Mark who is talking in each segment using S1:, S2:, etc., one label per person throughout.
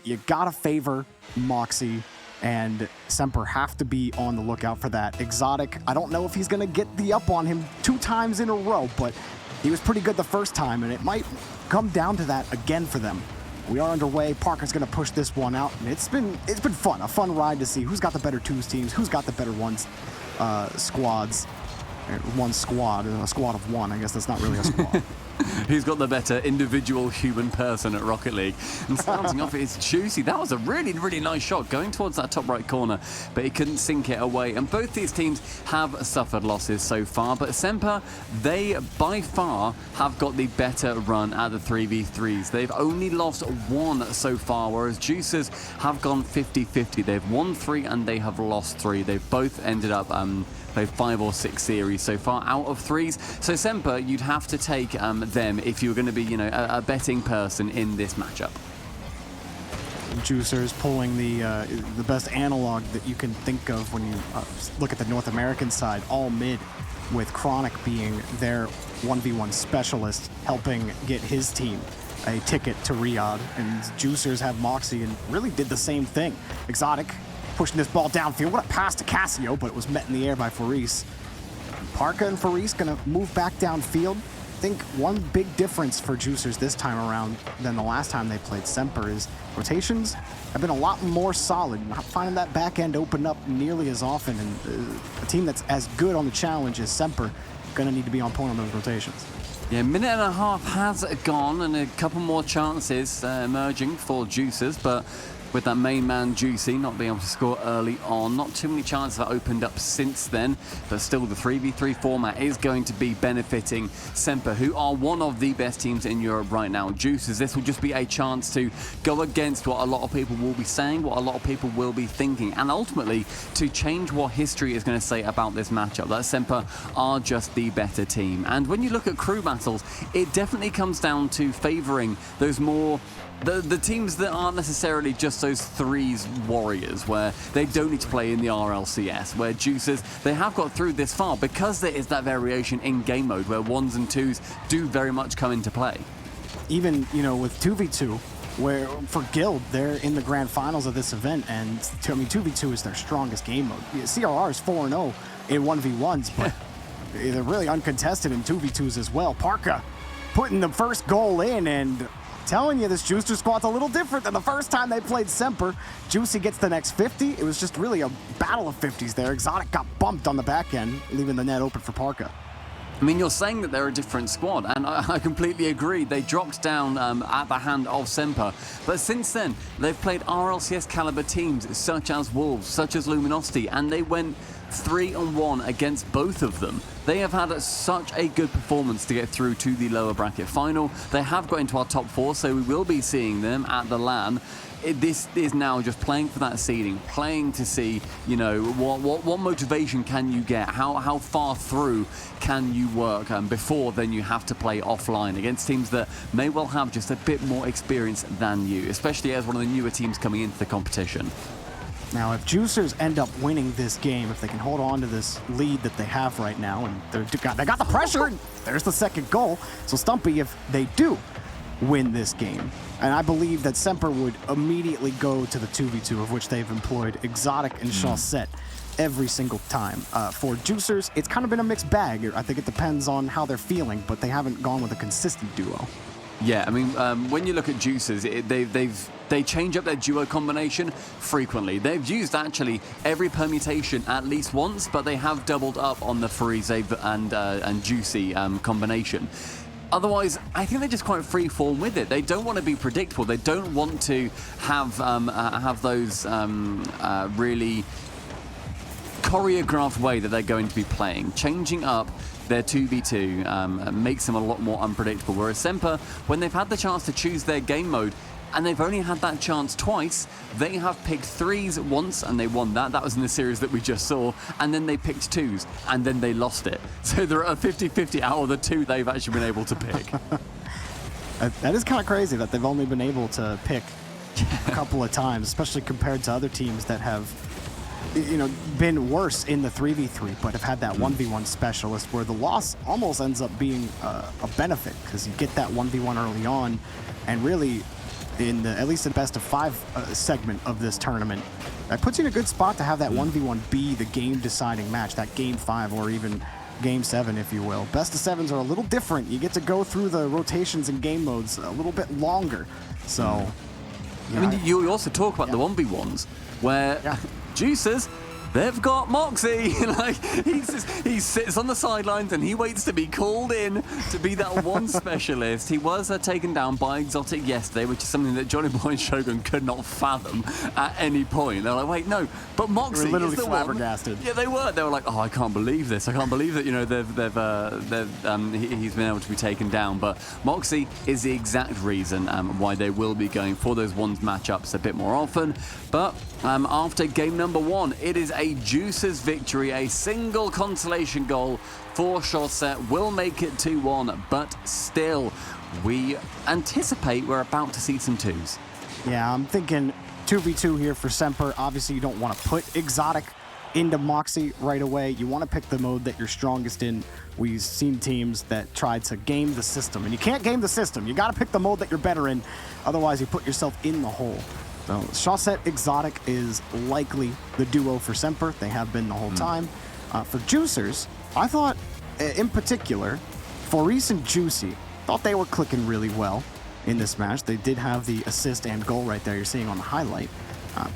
S1: you gotta favor Moxie, and SMPR have to be on the lookout for that. Exotic, I don't know if he's gonna get the up on him 2 times in a row, but he was pretty good the first time, and it might come down to that again for them. We are underway. Parker's gonna push this one out, and it's been fun, a fun ride to see who's got the better twos teams, who's got the better ones squads. One squad, a squad of one. I guess that's not really a squad.
S2: Who's got the better individual human person at Rocket League? And starting off, it's Juicy. That was a really, really nice shot going towards that top right corner, but he couldn't sink it away. And both these teams have suffered losses so far, but SMPR, they by far have got the better run at the 3v3s. They've only lost 1 so far, whereas Juicers have gone 50-50. They've won 3 and they have lost 3. They've both ended up played 5 or 6 series so far out of 3s. So SMPR, you'd have to take them if you were going to be, you know, a betting person in this matchup.
S1: Juicers pulling the best analog that you can think of when you look at the North American side, all mid, with Chronic being their 1v1 specialist, helping get his team a ticket to Riyadh. And Juicers have Moxie and really did the same thing. Exotic pushing this ball downfield. What a pass to Casio, but it was met in the air by Faris. Parka and Faris gonna move back downfield. I think one big difference for Juicers this time around than the last time they played SMPR is rotations have been a lot more solid. Not finding that back end open up nearly as often, and a team that's as good on the challenge as SMPR gonna need to be on point on those rotations.
S2: Yeah, a minute and a half has gone, and a couple more chances emerging for Juicers, but with that main man Juicy not being able to score early on, not too many chances have opened up since then, but still the 3v3 format is going to be benefiting SMPR, who are one of the best teams in Europe right now. Juicers, this will just be a chance to go against what a lot of people will be saying, what a lot of people will be thinking, and ultimately to change what history is going to say about this matchup, that SMPR are just the better team. And when you look at crew battles, it definitely comes down to favouring those more the teams that aren't necessarily just those 3s warriors, where they don't need to play in the RLCS, where Juicers, they have got through this far because there is that variation in game mode where 1s and 2s do very much come into play.
S1: Even, you know, with 2v2, where for Guild, they're in the grand finals of this event, and I mean, 2v2 is their strongest game mode. CRR is 4-0 in 1v1s, but they're really uncontested in 2v2s as well. Parka putting the first goal in, and telling you, this Juicer squad's a little different than the first time they played SMPR. Juicy gets the next 50. It was just really a battle of 50s there. Exotic got bumped on the back end, leaving the net open for Parka.
S2: I mean, you're saying that they're a different squad, and I completely agree. They dropped down at the hand of SMPR, but since then, they've played RLCS caliber teams such as Wolves, such as Luminosity, and they went 3-1 against both of them. They have had such a good performance to get through to the lower bracket final. They have got into our top 4, so we will be seeing them at the LAN. This is now just playing for that seeding, playing to see, you know, what motivation can you get, how far through can you work before then you have to play offline against teams that may well have just a bit more experience than you, especially as one of the newer teams coming into the competition.
S1: Now, if Juicers end up winning this game, if they can hold on to this lead that they have right now, and they got the pressure, and there's the second goal. So Stumpy, if they do win this game, and I believe that SMPR would immediately go to the 2v2, of which they've employed Exotic and Chaussette every single time. For Juicers, it's kind of been a mixed bag. I think it depends on how they're feeling, but they haven't gone with a consistent duo.
S2: Yeah, I mean, when you look at Juicers, they change up their duo combination frequently. They've used actually every permutation at least once, but they have doubled up on the Farise and Juicy combination. Otherwise, I think they're just quite free-form with it. They don't want to be predictable. They don't want to have those really choreographed way that they're going to be playing. Changing up their 2v2 makes them a lot more unpredictable. Whereas SMPR, when they've had the chance to choose their game mode, and they've only had that chance twice, they have picked 3s once, and they won that. That was in the series that we just saw. And then they picked 2s, and then they lost it. So they're at a 50-50 out of the 2 they've actually been able to pick.
S1: That is kind of crazy that they've only been able to pick a couple of times, especially compared to other teams that have, you know, been worse in the 3v3, but have had that 1v1 specialist where the loss almost ends up being a benefit, because you get that 1v1 early on, and really in at least the best of 5 segment of this tournament. That puts you in a good spot to have that 1v1 be the game-deciding match, that Game 5 or even Game 7, if you will. Best of 7s are a little different. You get to go through the rotations and game modes a little bit longer. So,
S2: I mean, you also talk about the 1v1s where Juicers, they've got Moxie. Like he sits on the sidelines and he waits to be called in to be that one specialist. He was taken down by Exotic yesterday, which is something that Johnny Boy and Shogun could not fathom at any point. They're like, wait, no, but Moxie
S1: They were literally
S2: is the
S1: flabbergasted.
S2: one. Yeah, they were. They were like, oh, I can't believe this. I can't believe that. You know, he's been able to be taken down. But Moxie is the exact reason why they will be going for those ones matchups a bit more often. But after game number 1, it is a Juicers victory. A single consolation goal for Chaussette will make it 2-1, but still, we anticipate we're about to see some 2s.
S1: Yeah, I'm thinking 2v2 here for Semper. Obviously, you don't want to put Exotic into Moxie right away. You want to pick the mode that you're strongest in. We've seen teams that try to game the system, and you can't game the system. You got to pick the mode that you're better in. Otherwise, you put yourself in the hole. So Chaussette Exotic is likely the duo for Semper. They have been the whole time. For Juicers, I thought, in particular, Faris and Juicy, thought they were clicking really well in this match. They did have the assist and goal right there you're seeing on the highlight.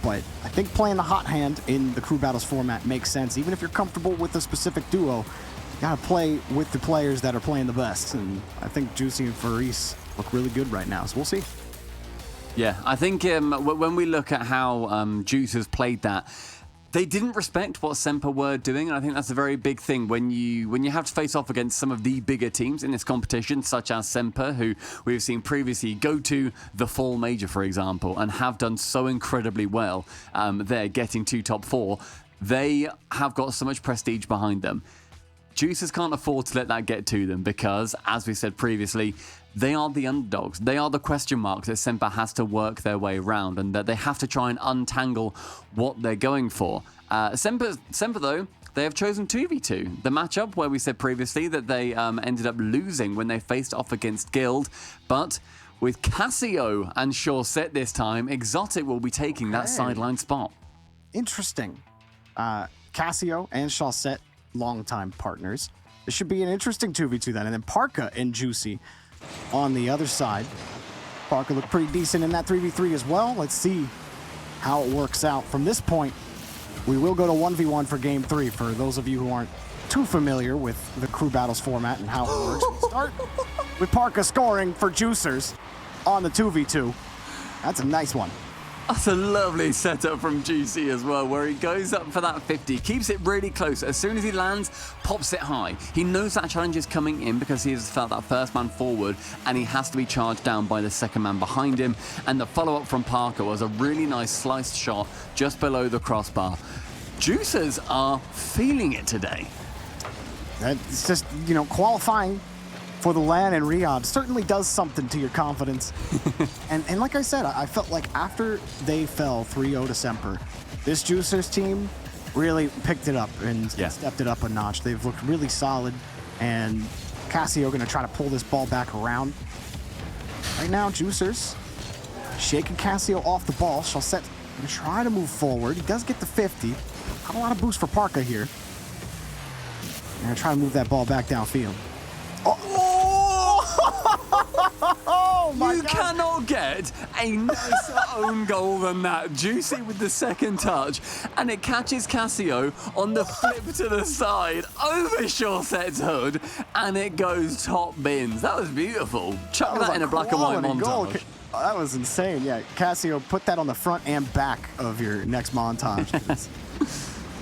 S1: But I think playing the hot hand in the crew battles format makes sense. Even if you're comfortable with a specific duo, you gotta play with the players that are playing the best. And I think Juicy and Faris look really good right now, so we'll see.
S2: Yeah, I think when we look at how Juicers played that, they didn't respect what Semper were doing, and I think that's a very big thing when you have to face off against some of the bigger teams in this competition, such as Semper, who we've seen previously go to the Fall Major, for example, and have done so incredibly well there, getting to top 4. They have got so much prestige behind them. Juicers can't afford to let that get to them because, as we said previously, they are the underdogs. They are the question marks that Semper has to work their way around, and that they have to try and untangle what they're going for. Semper, though, they have chosen 2v2. The matchup where we said previously that they ended up losing when they faced off against Guild, but with Casio and Chaussette this time, Exotic will be taking that sideline spot.
S1: Interesting. Casio and Chaussette, longtime partners. This should be an interesting 2v2 then. And then Parka and Juicy on the other side. Parka looked pretty decent in that 3v3 as well. Let's see how it works out. From this point, we will go to 1v1 for game 3 for those of you who aren't too familiar with the crew battles format and how it works. We start with Parka scoring for Juicers on the 2v2. That's a nice one.
S2: That's a lovely setup from GC as well, where he goes up for that 50, keeps it really close. As soon as he lands, pops it high. He knows that challenge is coming in because he has felt that first man forward, and he has to be charged down by the second man behind him. And the follow-up from Parker was a really nice sliced shot just below the crossbar. Juicers are feeling it today.
S1: It's just, you know, qualifying for the LAN in Riyadh certainly does something to your confidence. and like I said, I felt like after they fell 3-0 to Semper, this Juicers team really picked it up and stepped it up a notch. They've looked really solid, and Casio going to try to pull this ball back around. Right now, Juicers shaking Casio off the ball. Chaussette going to try to move forward. He does get the 50. Not a lot of boost for Parka here. They're going to try to move that ball back downfield. Oh my
S2: You
S1: God.
S2: cannot get a nicer own goal than that. Juicy with the second touch, and it catches Casio on the flip to the side over Chaussette's hood, and it goes top bins. That was beautiful. Chuck that in a black and white montage.
S1: That was insane. Yeah, Casio, put that on the front and back of your next montage.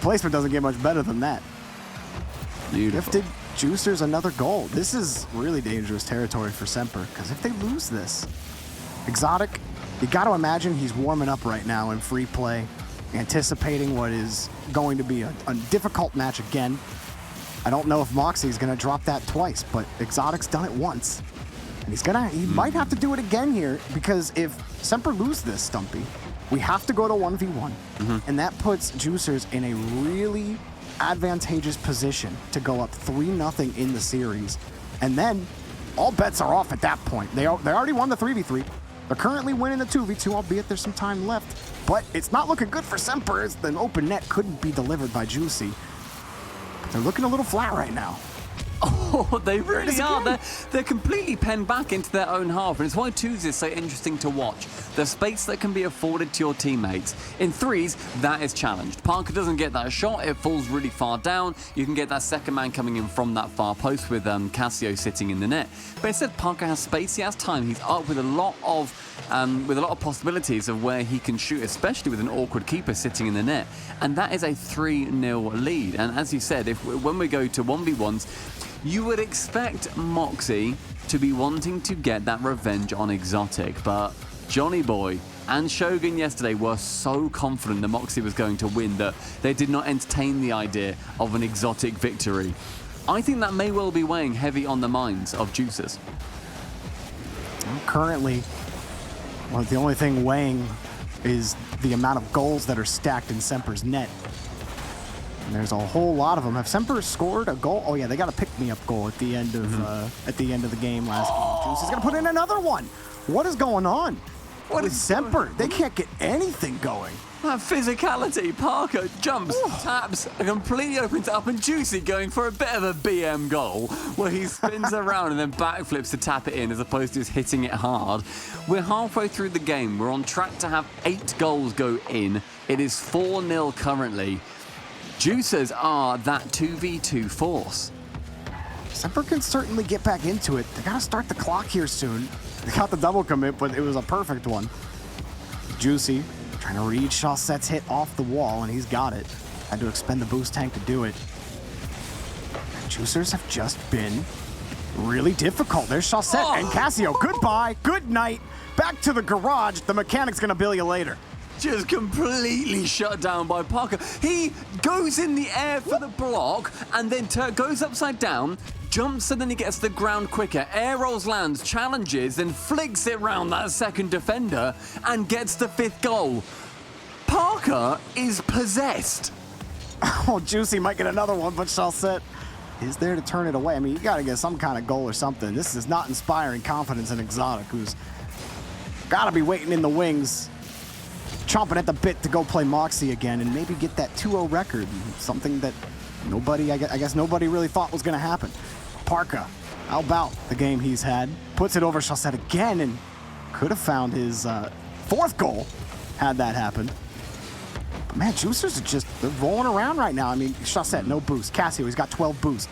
S1: Placement doesn't get much better than that.
S2: Beautiful.
S1: Gifted Juicers another goal. This is really dangerous territory for Semper, because if they lose this, Exotic, you got to imagine he's warming up right now in free play, anticipating what is going to be a difficult match again. I don't know if Moxie's going to drop that twice, but Exotic's done it once. And he might have to do it again here, because if Semper lose this, Stumpy, we have to go to 1v1. And that puts Juicers in a really advantageous position to go up 3-0 in the series. And then all bets are off at that point. They already won the 3v3. They're currently winning the 2v2, albeit there's some time left. But it's not looking good for SMPR, as the open net couldn't be delivered by JUI. They're looking a little flat right now.
S2: Oh, they really are. They're completely penned back into their own half, and it's why twos is so interesting to watch. The space that can be afforded to your teammates. In threes, that is challenged. Parker doesn't get that shot, it falls really far down. You can get that second man coming in from that far post with Cassio sitting in the net. But instead, Parker has space, he has time, he's up with a lot of possibilities of where he can shoot, especially with an awkward keeper sitting in the net. And that is a 3-0 lead. And as you said, when we go to 1v1s, you would expect Moxie to be wanting to get that revenge on Exotic, but Johnny Boy and Shogun yesterday were so confident that Moxie was going to win that they did not entertain the idea of an Exotic victory. I think that may well be weighing heavy on the minds of Juicers.
S1: Currently, well, the only thing weighing is the amount of goals that are stacked in SMPR's net. And there's a whole lot of them. Have SMPR scored a goal? Oh yeah, they got a pick-me-up goal at the end of the game last game. Juice is gonna put in another one. What is going on with SMPR? They can't get anything going.
S2: That physicality, Parker jumps, taps, and completely opens it up, and Juicy going for a bit of a BM goal where he spins around and then backflips to tap it in as opposed to just hitting it hard. We're halfway through the game. We're on track to have 8 goals go in. It is 4-0 currently. Juicers are that 2v2 force.
S1: SMPR can certainly get back into it. They gotta start the clock here soon. They got the double commit, but it was a perfect one. JUI trying to read Chaucette's hit off the wall, and he's got it. Had to expend the boost tank to do it. Juicers have just been really difficult. There's Chaucette and Cassio. Goodbye, good night. Back to the garage. The mechanic's gonna bill you later.
S2: Just completely shut down by Parker. He goes in the air for the block and then goes upside down, jumps and then he gets to the ground quicker. Air rolls, lands, challenges, then flicks it round that second defender and gets the 5th goal. Parker is possessed.
S1: Oh, JUI might get another one, but Chaucette is there to turn it away. I mean, you got to get some kind of goal or something. This is not inspiring confidence in Exotic, who's got to be waiting in the wings, chomping at the bit to go play Moxie again and maybe get that 2-0 record, something that nobody, I guess nobody really thought was going to happen. Parka, how about the game he's had? Puts it over Chaucette again and could have found his 4th goal had that happened. But man, Juicers are just, they're rolling around right now. I mean, Chaucette, no boost. Cassio, he's got 12 boost.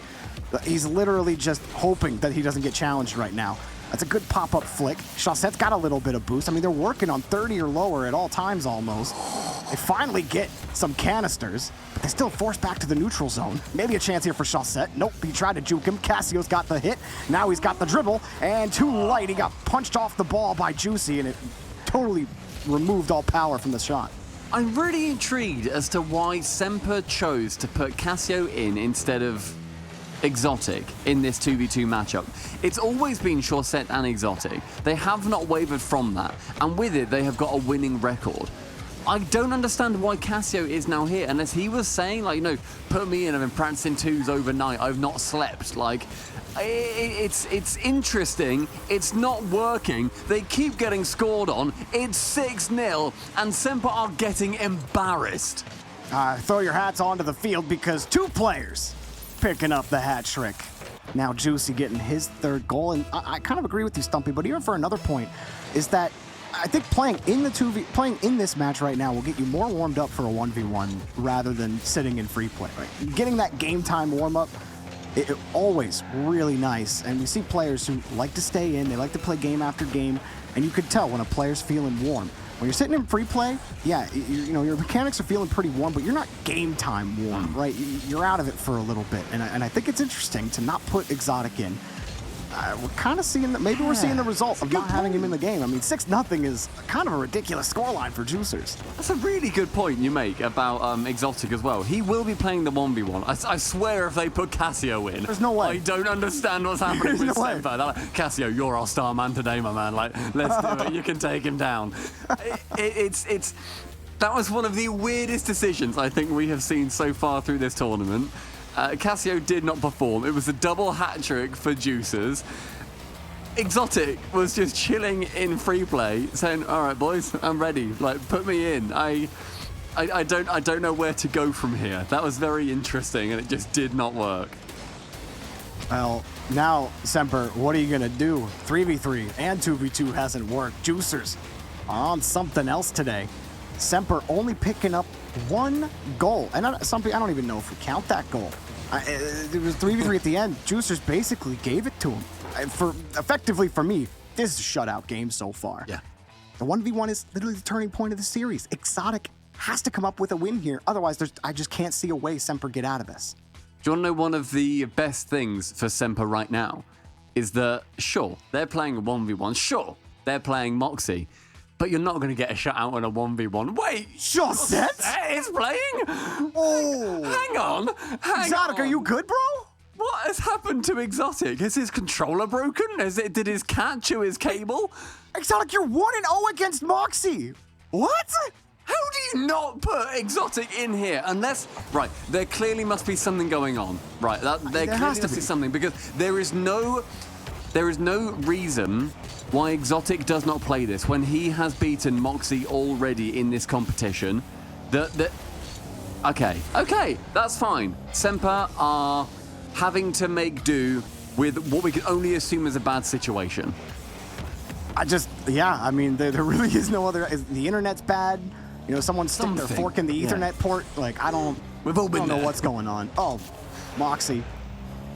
S1: He's literally just hoping that he doesn't get challenged right now. That's a good pop-up flick. Chaucette's got a little bit of boost. I mean, they're working on 30 or lower at all times almost. They finally get some canisters, but they still force back to the neutral zone. Maybe a chance here for Chaucette. Nope, he tried to juke him. Cassio's got the hit. Now he's got the dribble, and too light. He got punched off the ball by JUI, and it totally removed all power from the shot.
S2: I'm really intrigued as to why SMPR chose to put Cassio in instead of Exotic in this 2v2 matchup. It's always been Chaucette and Exotic. They have not wavered from that, and with it, they have got a winning record. I don't understand why Cassio is now here, unless he was saying, like, you know, put me in, I've been practicing 2s overnight, I've not slept. Like, it's interesting, it's not working, they keep getting scored on, it's 6-0, and SMPR are getting embarrassed.
S1: Throw your hats onto the field because 2 players picking up the hat trick. Now JUI getting his 3rd goal, and I kind of agree with you, Stumpy, but even for another point, is that I think playing in this match right now will get you more warmed up for a 1v1 rather than sitting in free play. Right? Getting that game time warm up, it always really nice, and we see players who like to stay in, they like to play game after game, and you could tell when a player's feeling warm. When you're sitting in free play, yeah, you know, your mechanics are feeling pretty warm, but you're not game time warm, right? You're out of it for a little bit, and I think it's interesting to not put Exotic in. We're kind of seeing that, maybe we're seeing the result of not having him in the game. I mean, 6-0 is kind of a ridiculous scoreline for Juicers.
S2: That's a really good point you make about Exotic as well. He will be playing the 1v1. I swear if they put Cassio in,
S1: there's no way.
S2: I don't understand what's happening with SMPR. They're like, Cassio, you're our star man today, my man. Like, let's do it. You can take him down. That was one of the weirdest decisions I think we have seen so far through this tournament. Cassio did not perform. It was a double hat trick for Juicers. Exotic was just chilling in free play, saying, "All right, boys, I'm ready. Like, put me in. I don't know where to go from here." That was very interesting, and it just did not work.
S1: Well, now, Semper, what are you going to do? 3v3 and 2v2 hasn't worked. Juicers are on something else today. Semper only picking up 1 goal. And I don't even know if we count that goal. It was 3v3 at the end. Juicers basically gave it to him. Effectively, for me, this is a shutout game so far.
S2: Yeah.
S1: The 1v1 is literally the turning point of the series. Exotic has to come up with a win here. Otherwise, I just can't see a way Semper get out of this.
S2: Do you want to know one of the best things for Semper right now? Is that, sure, they're playing a 1v1. Sure, they're playing Moxie. But you're not going to get a shutout on a 1v1. Wait!
S1: Shawset
S2: is playing?
S1: Oh!
S2: Hang on!
S1: Exotic, are you good, bro?
S2: What has happened to Exotic? Is his controller broken? Did his cat chew his cable?
S1: Exotic, you're 1-0 against Moxie. What?
S2: How do you not put Exotic in here? Unless, right, there clearly must be something going on. Right, there clearly
S1: has to
S2: must
S1: be
S2: be something, because there is no reason why Exotic does not play this when he has beaten Moxie already in this competition. Okay, that's fine. Semper are having to make do with what we can only assume is a bad situation.
S1: I mean, there really is no other. The internet's bad. You know, someone stick their fork in the Ethernet port. Like, I don't know what's going on. Oh, Moxie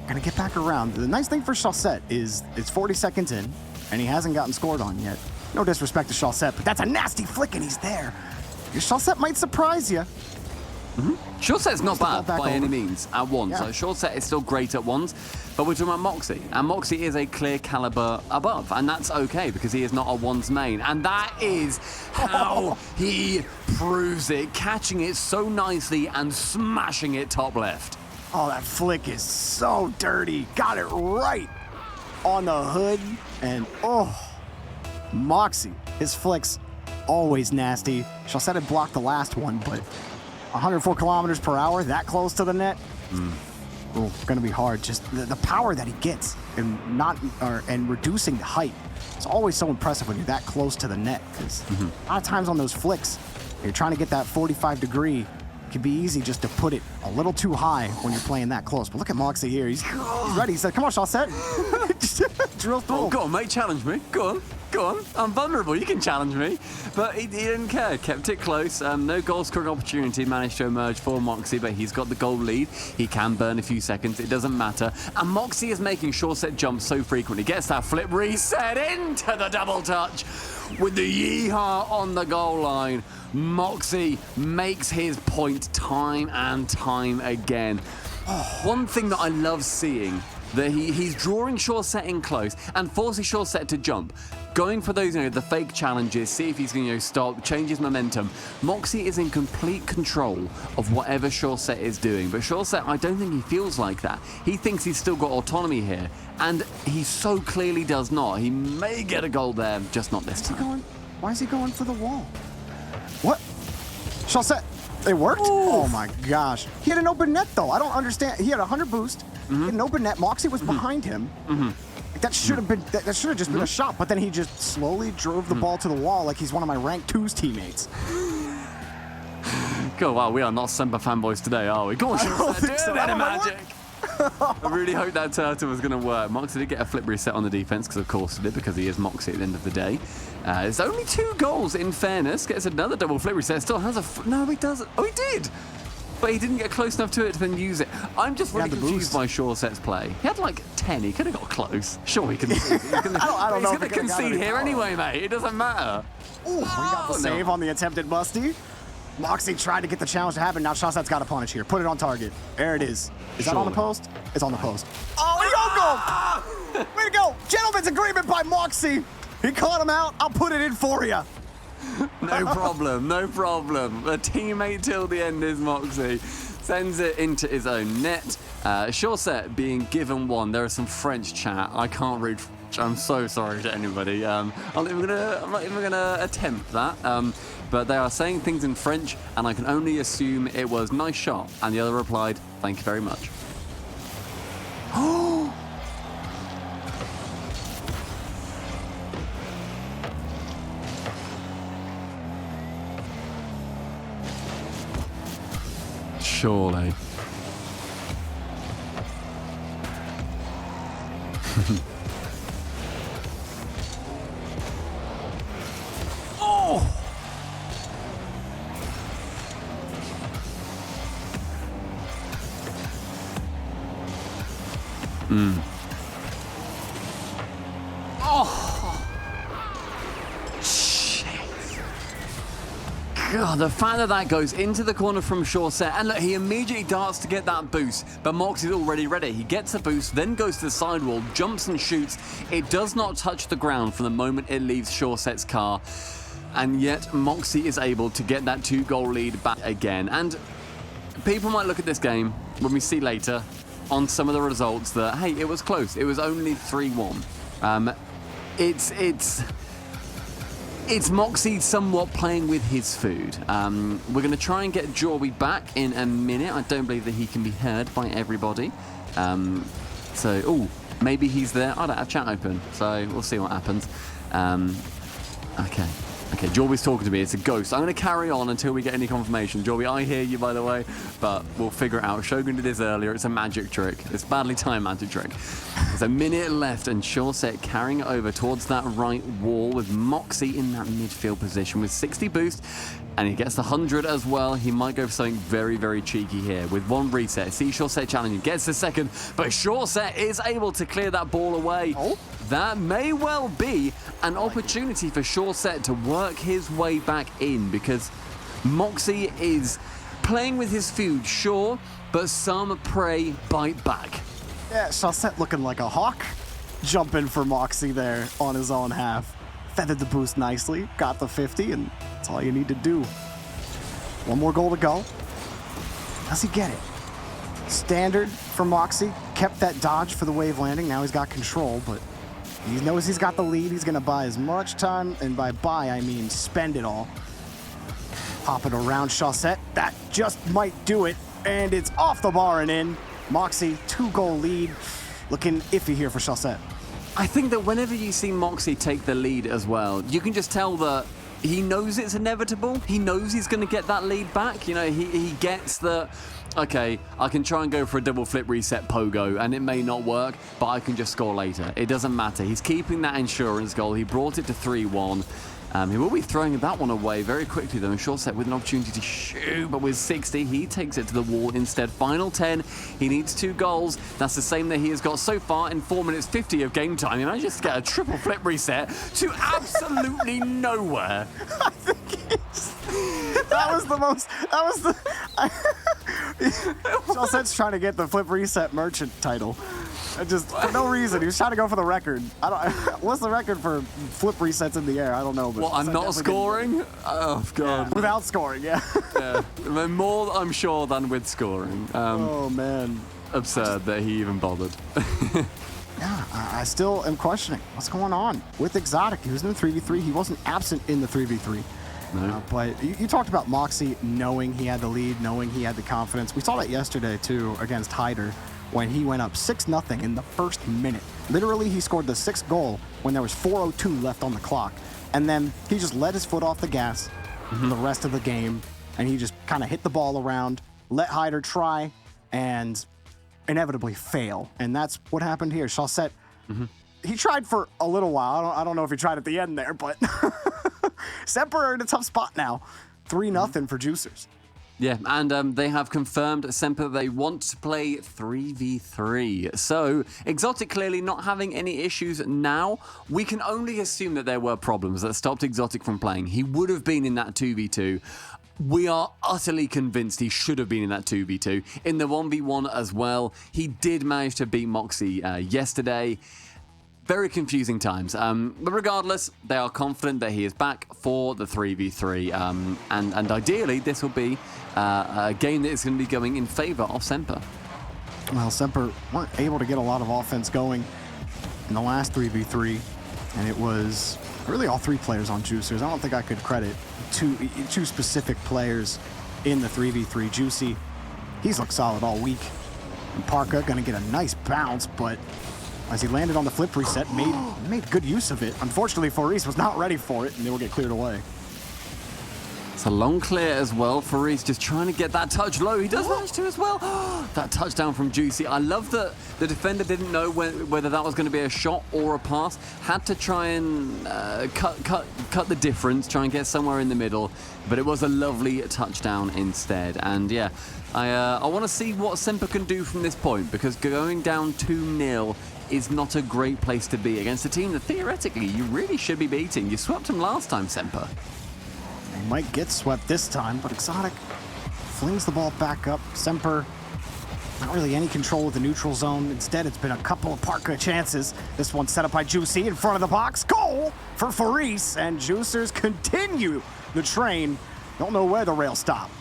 S1: gonna get back around. The nice thing for Shawset is it's 40 seconds in, and he hasn't gotten scored on yet. No disrespect to Shawset, but that's a nasty flick, and he's there. Your Shawset might surprise you.
S2: Shawset's not bad by any means at ones.
S1: Yeah.
S2: Like, Shawset is still great at ones, but we're talking about Moxie, and Moxie is a clear caliber above, and that's okay because he is not a ones main, and that is how he proves it, catching it so nicely and smashing it top left.
S1: Oh, that flick is so dirty. Got it right on the hood, and Moxie, his flicks always nasty. Shawset had blocked the last one, but 104 kilometers per hour, that close to the net. Gonna be hard. Just the power that he gets and reducing the height. It's always so impressive when you're that close to the net, because a lot of times on those flicks, you're trying to get that 45 degree. It can be easy just to put it a little too high when you're playing that close. But look at Moxie here. He's ready. He said, "Come on, Shawset." Drill through.
S2: Oh, go on, mate, challenge me. Go on. I'm vulnerable. You can challenge me. But he didn't care. Kept it close. No goal scoring opportunity managed to emerge for Moxie, but he's got the goal lead. He can burn a few seconds. It doesn't matter. And Moxie is making Shawset jumps so frequently. Gets that flip reset into the double touch with the yeehaw on the goal line. Moxie makes his point time and time again. One thing that I love seeing, that he's drawing Shawset in close and forcing Shawset to jump, going for those, the fake challenges, see if he's going to stop, change his momentum. Moxie is in complete control of whatever Shawset is doing, but Shawset, I don't think he feels like that. He thinks he's still got autonomy here, and he so clearly does not. He may get a goal there, just not this time.
S1: Why is he going for the wall? What? Shawset, it worked?
S2: Oof.
S1: Oh my gosh. He had an open net though. I don't understand. He had 100 boost. He had an open net. Moxie was behind him. Like, that should have been. That should have just been a shot. But then he just slowly drove the ball to the wall like he's one of my rank 2's teammates.
S2: God, wow, we are not Semper fanboys today, are we? Go on, Shawset, do that magic. I really hope that turtle was going to work. Moxie did get a flip reset on the defense, because of course he did, because he is Moxie at the end of the day. There's only 2 goals, in fairness. Gets another double flip reset. Still has a... No, he doesn't. Oh, he did! But he didn't get close enough to it to then use it. I'm just really confused by Shawset's play. He had like 10. He could have got close. Sure, he can. He's going to concede here anyway, mate. It doesn't matter.
S1: Ooh, we got the save on the attempted busty. Moxie tried to get the challenge to happen. Now Shawset's got a punish here. Put it on target. There it is. Is that on the post? It's on the post. Oh, we go! Way to go! Gentleman's agreement by Moxie. He caught him out. I'll put it in for you.
S2: No problem. A teammate till the end is Moxie. Sends it into his own net. Shawset being given 1. There is some French chat. I can't read French. I'm so sorry to anybody. I'm not even gonna attempt that. But they are saying things in French, and I can only assume it was nice shot. And the other replied, "Thank you very much." Surely. Oh! Oh! Shit. God, the fact that that goes into the corner from short set, and look, he immediately darts to get that boost, but Moxie's already ready. He gets a boost, then goes to the sidewall, jumps and shoots. It does not touch the ground from the moment it leaves short set's car, and yet Moxie is able to get that 2-goal lead back again. And people might look at this game, when we see later, on some of the results that, hey, it was close. It was only 3-1. It's Moxie somewhat playing with his food. We're going to try and get JUI back in a minute. I don't believe that he can be heard by everybody. Maybe he's there. I don't have chat open, so we'll see what happens. Okay, JUI's talking to me. It's a ghost. I'm going to carry on until we get any confirmation. JUI, I hear you, by the way, but we'll figure it out. Shogun did this earlier. It's a magic trick. It's badly timed magic trick. There's a minute left, and Shawset carrying it over towards that right wall with Moxie in that midfield position with 60 boost, and he gets the 100 as well. He might go for something very, very cheeky here with one reset. See Shawset challenging, gets the second, but Shawset is able to clear that ball away. Oh. That may well be an opportunity for Shawset to work his way back in, because Moxie is playing with his food, sure, but some prey bite back.
S1: Yeah, Shawset looking like a hawk, jumping for Moxie there on his own half. Feathered the boost nicely, got the 50, and that's all you need to do. One more goal to go. Does he get it? Standard for Moxie, kept that dodge for the wave landing. Now he's got control, but he knows he's got the lead. He's going to buy as much time, and by buy, I mean spend it all. Pop it around Shawset. That just might do it, and it's off the bar and in. Moxie, 2-goal lead. Looking iffy here for Shawset.
S2: I think that whenever you see Moxie take the lead as well, you can just tell that he knows it's inevitable. He knows he's going to get that lead back. You know, he gets that, okay, I can try and go for a double flip reset pogo, and it may not work, but I can just score later. It doesn't matter. He's keeping that insurance goal. He brought it to 3-1. He will be throwing that one away very quickly, though. Shawset with an opportunity to shoot, but with 60, he takes it to the wall instead. Final 10, he needs 2 goals. That's the same that he has got so far in 4 minutes 50 of game time. He managed to get a triple flip reset to absolutely nowhere.
S1: I think that was the most... That was the... Shawset's trying to get the flip reset merchant title. Just for no reason. He was trying to go for the record. What's the record for flip resets in the air? I don't know. But
S2: well, I'm not scoring? Oh, God.
S1: Yeah, without scoring, yeah.
S2: Yeah. More, I'm sure, than with scoring.
S1: Oh, man.
S2: Absurd that he even bothered.
S1: Yeah, I still am questioning what's going on with Exotic. He was in the 3v3. He wasn't absent in the 3v3.
S2: No.
S1: But you talked about Moxie knowing he had the lead, knowing he had the confidence. We saw that yesterday, too, against Hyder, when he went up 6-0 in the first minute. Literally, he scored the 6th goal when there was 4:02 left on the clock. And then he just let his foot off the gas the rest of the game, and he just kind of hit the ball around, let Hyder try, and inevitably fail. And that's what happened here. Shawset, he tried for a little while. I don't know if he tried at the end there, but SMPR are in a tough spot now. 3-0 for Juicers.
S2: Yeah, and they have confirmed SMPR they want to play 3v3. So, Exotic clearly not having any issues now. We can only assume that there were problems that stopped Exotic from playing. He would have been in that 2v2. We are utterly convinced he should have been in that 2v2. In the 1v1 as well, he did manage to beat Moxie yesterday. Very confusing times. But regardless, they are confident that he is back for the 3v3. And ideally, this will be a game that is going to be going in favor of SMPR.
S1: Well, SMPR weren't able to get a lot of offense going in the last 3v3. And it was really all 3 players on Juicers. I don't think I could credit two specific players in the 3v3. Juicy, he's looked solid all week. And Parka going to get a nice bounce, but as he landed on the flip reset, made good use of it. Unfortunately, Faris was not ready for it, and they will get cleared away.
S2: It's a long clear as well. Faris just trying to get that touch low. He does manage to as well. That touchdown from Juicy. I love that the defender didn't know whether that was going to be a shot or a pass. Had to try and cut the difference, try and get somewhere in the middle. But it was a lovely touchdown instead. And yeah, I want to see what SMPR can do from this point, because going down 2-0 is not a great place to be against a team that theoretically you really should be beating. You swept them last time, SMPR.
S1: They might get swept this time, but Exotic flings the ball back up. SMPR, not really any control of the neutral zone. Instead, it's been a couple of Parka chances. This one set up by Juicy in front of the box. Goal for Faris, and Juicers continue the train. Don't know where the rails stop.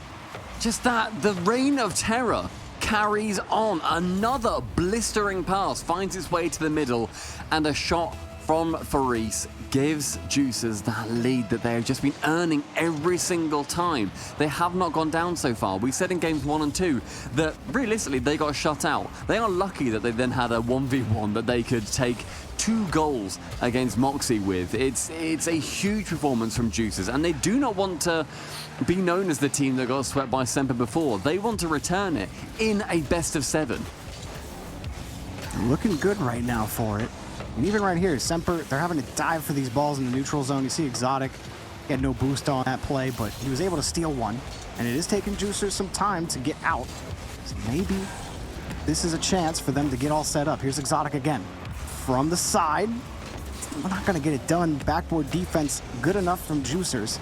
S2: Just that, the reign of terror carries on. Another blistering pass finds its way to the middle, and a shot from Faris gives Juicers that lead that they have just been earning every single time. They have not gone down so far. We said in games 1 and 2 that realistically they got shut out. They are lucky that they then had a 1v1 that they could take 2 goals against Moxie with. It's a huge performance from Juicers, and they do not want to be known as the team that got swept by SMPR before. They want to return it in a best of 7.
S1: Looking good right now for it. And even right here, SMPR, they're having to dive for these balls in the neutral zone. You see Exotic, he had no boost on that play, but he was able to steal one. And it is taking Juicers some time to get out. So maybe this is a chance for them to get all set up. Here's Exotic again. From the side, we're not going to get it done. Backboard defense good enough from Juicers.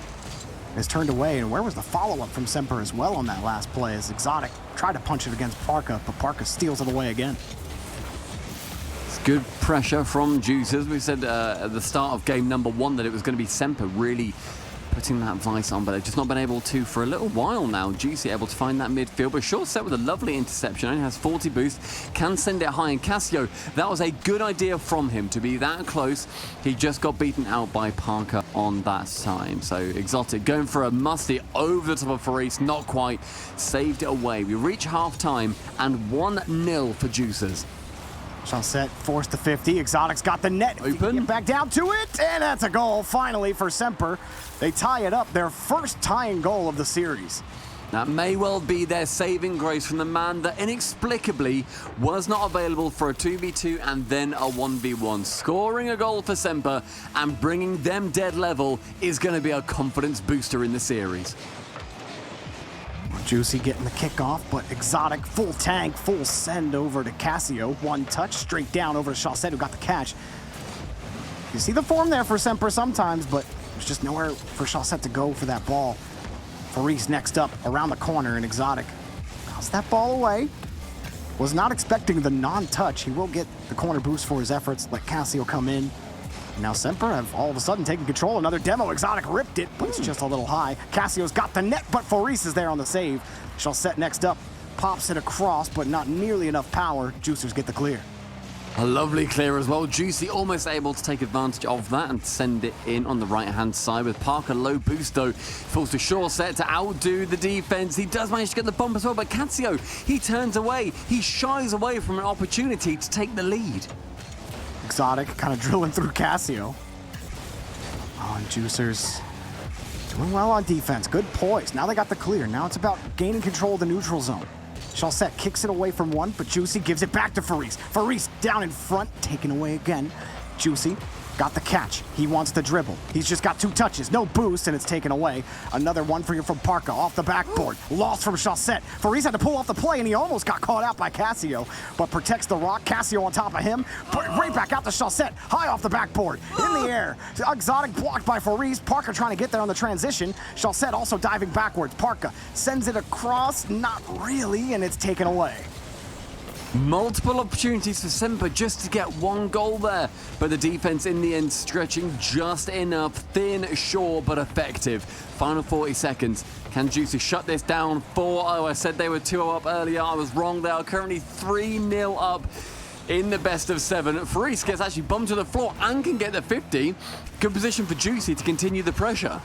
S1: Is turned away, and where was the follow-up from SMPR as well on that last play, as Exotic tried to punch it against Parka, but Parka steals it away again.
S2: Good pressure from Juicers. We said at the start of game number 1 that it was going to be SMPR really putting that vice on, but they've just not been able to for a little while now. Juicy able to find that midfield, but short set with a lovely interception. Only has 40 boost, can send it high. And Casio, that was a good idea from him to be that close. He just got beaten out by Parker on that time. So Exotic going for a musty over the top of Faris, not quite, saved it away. We reach half time and 1-0 for Juicers.
S1: Chaussette forced to 50. Exotic's got the net.
S2: Open.
S1: Get back down to it, and that's a goal finally for SMPR. They tie it up, their first tying goal of the series.
S2: That may well be their saving grace from the man that inexplicably was not available for a 2v2 and then a 1v1. Scoring a goal for SMPR and bringing them dead level is going to be a confidence booster in the series.
S1: Juicy getting the kickoff, but Exotic full tank, full send over to Casio. One touch straight down over to Chaussette, who got the catch. You see the form there for SMPR sometimes, but there's just nowhere for Chaussette to go for that ball. Faris next up around the corner, and Exotic tossed that ball away. Was not expecting the non-touch. He will get the corner boost for his efforts. Let Casio come in. Now SMPR have all of a sudden taken control. Another demo. Exotic ripped it, but it's just a little high. Casio's got the net, but Faris is there on the save. Chaussette next up. Pops it across, but not nearly enough power. Juicers get the clear.
S2: A lovely clear as well. Juicy almost able to take advantage of that and send it in on the right-hand side with Parker low boost though. Falls to short set to outdo the defense. He does manage to get the bump as well, but Casio, he turns away. He shies away from an opportunity to take the lead.
S1: Exotic kind of drilling through Casio. Oh, and Juicers doing well on defense. Good poise. Now they got the clear. Now it's about gaining control of the neutral zone. Chaussette kicks it away from one, but Juicy gives it back to Faris. Faris down in front, taken away again. Juicy got the catch. He wants the dribble. He's just got 2 touches, no boost, and it's taken away. Another one for you from Parka off the backboard. Lost from Chaussette. Faris had to pull off the play, and he almost got caught out by Casio, but protects the rock. Casio on top of him. Right back out to Chaussette. High off the backboard. In the air. Exotic blocked by Faris. Parka trying to get there on the transition. Chaussette also diving backwards. Parka sends it across. Not really, and it's taken away.
S2: Multiple opportunities for SMPR just to get 1 goal there, but the defense in the end stretching just enough. Thin, short, but effective. Final 40 seconds. Can Juicy shut this down? 4-0. I said they were 2-0 up earlier. I was wrong. They are currently 3-0 up in the best of 7. Faris gets actually bumped to the floor and can get the 50. Good position for Juicy to continue the pressure.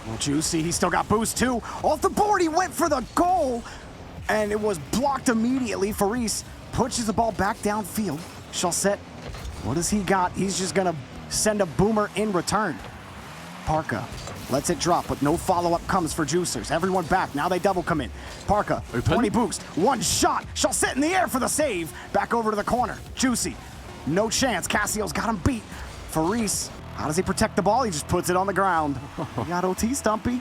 S1: Well, Juicy, he still got boost too. Off the board, he went for the goal, and it was blocked immediately. Faris pushes the ball back downfield. Chaussette, what does he got? He's just going to send a boomer in return. Parka Lets it drop, but no follow-up comes for Juicers. Everyone back. Now they double come in. Parka,
S2: Open.
S1: 20 boost. One shot. She'll sit in the air for the save. Back over to the corner. Juicy. No chance. Cassio's got him beat. Faris, how does he protect the ball? He just puts it on the ground. You got OT, Stumpy.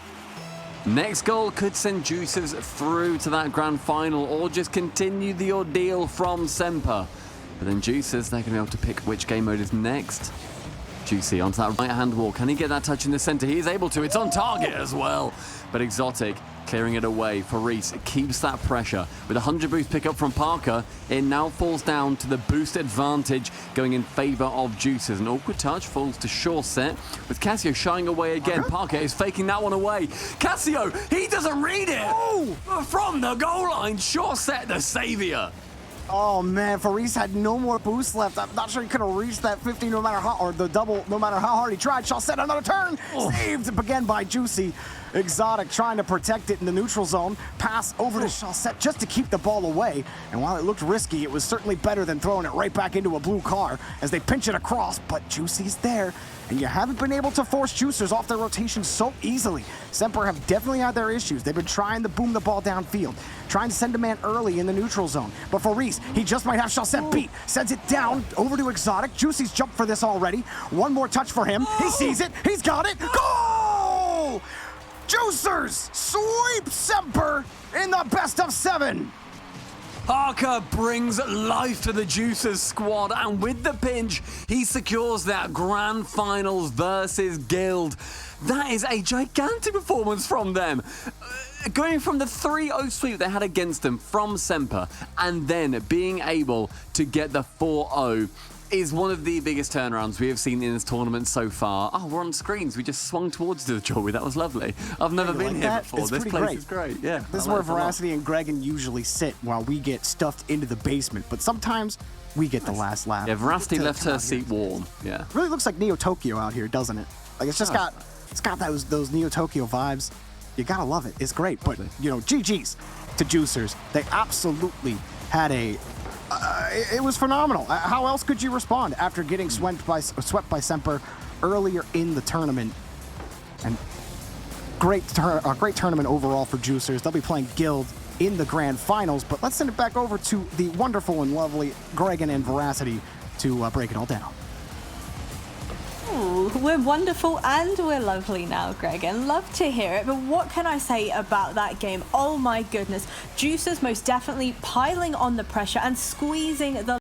S2: Next goal could send Juicers through to that grand final or just continue the ordeal from SMPR. But then Juicers, they're going to be able to pick which game mode is next. Juicy onto that right-hand wall. Can he get that touch in the center? He is able to. It's on target as well. But Exotic clearing it away. Faris keeps that pressure. With a 100 boost pickup from Parker, it now falls down to the boost advantage going in favor of Juicers. An awkward touch falls to short set with Cassio shying away again. Parker is faking that one away. Cassio, he doesn't read it.
S1: Oh!
S2: From the goal line, short set the savior.
S1: Oh man, Faris had no more boost left. I'm not sure he could have reached that 50 no matter how, or the double no matter how hard he tried. Shall set another turn. Saved again by Juicy. Exotic trying to protect it in the neutral zone. Pass over to Shawset just to keep the ball away. And while it looked risky, it was certainly better than throwing it right back into a blue car as they pinch it across. But Juicy's there. And you haven't been able to force Juicers off their rotation so easily. SMPR have definitely had their issues. They've been trying to boom the ball downfield, trying to send a man early in the neutral zone. But for Reese, he just might have Shawset beat. Sends it down over to Exotic. Juicy's jumped for this already. One more touch for him. He sees it. He's got it. Goal! Juicers sweep SMPR in the best of 7.
S2: Parker brings life to the Juicers squad, and with the pinch, he secures that grand finals versus Guild. That is a gigantic performance from them. Going from the 3-0 sweep they had against them from SMPR, and then being able to get the 4-0 is one of the biggest turnarounds we have seen in this tournament so far. Oh, we're on screens. We just swung towards the JUI. That was lovely. I've never been here before.
S1: It's
S2: this
S1: pretty
S2: place
S1: great.
S2: is great. Yeah.
S1: This is where Veracity and Gregan usually sit while we get stuffed into the basement. But sometimes we get the last laugh.
S2: Yeah, Veracity left her seat warm. Yeah.
S1: Really looks like Neo Tokyo out here, doesn't it? Like it's got those Neo Tokyo vibes. You gotta love it. It's great. But you know, GG's to Juicers. They absolutely had a. It was phenomenal. How else could you respond after getting swept by SMPR earlier in the tournament? And great tournament overall for Juicers. They'll be playing Guild in the grand finals. But let's send it back over to the wonderful and lovely Gregan and Veracity to break it all down.
S3: Ooh, we're wonderful and we're lovely now, Gregan. Love to hear it, but what can I say about that game? Oh my goodness. Juicers most definitely piling on the pressure and squeezing the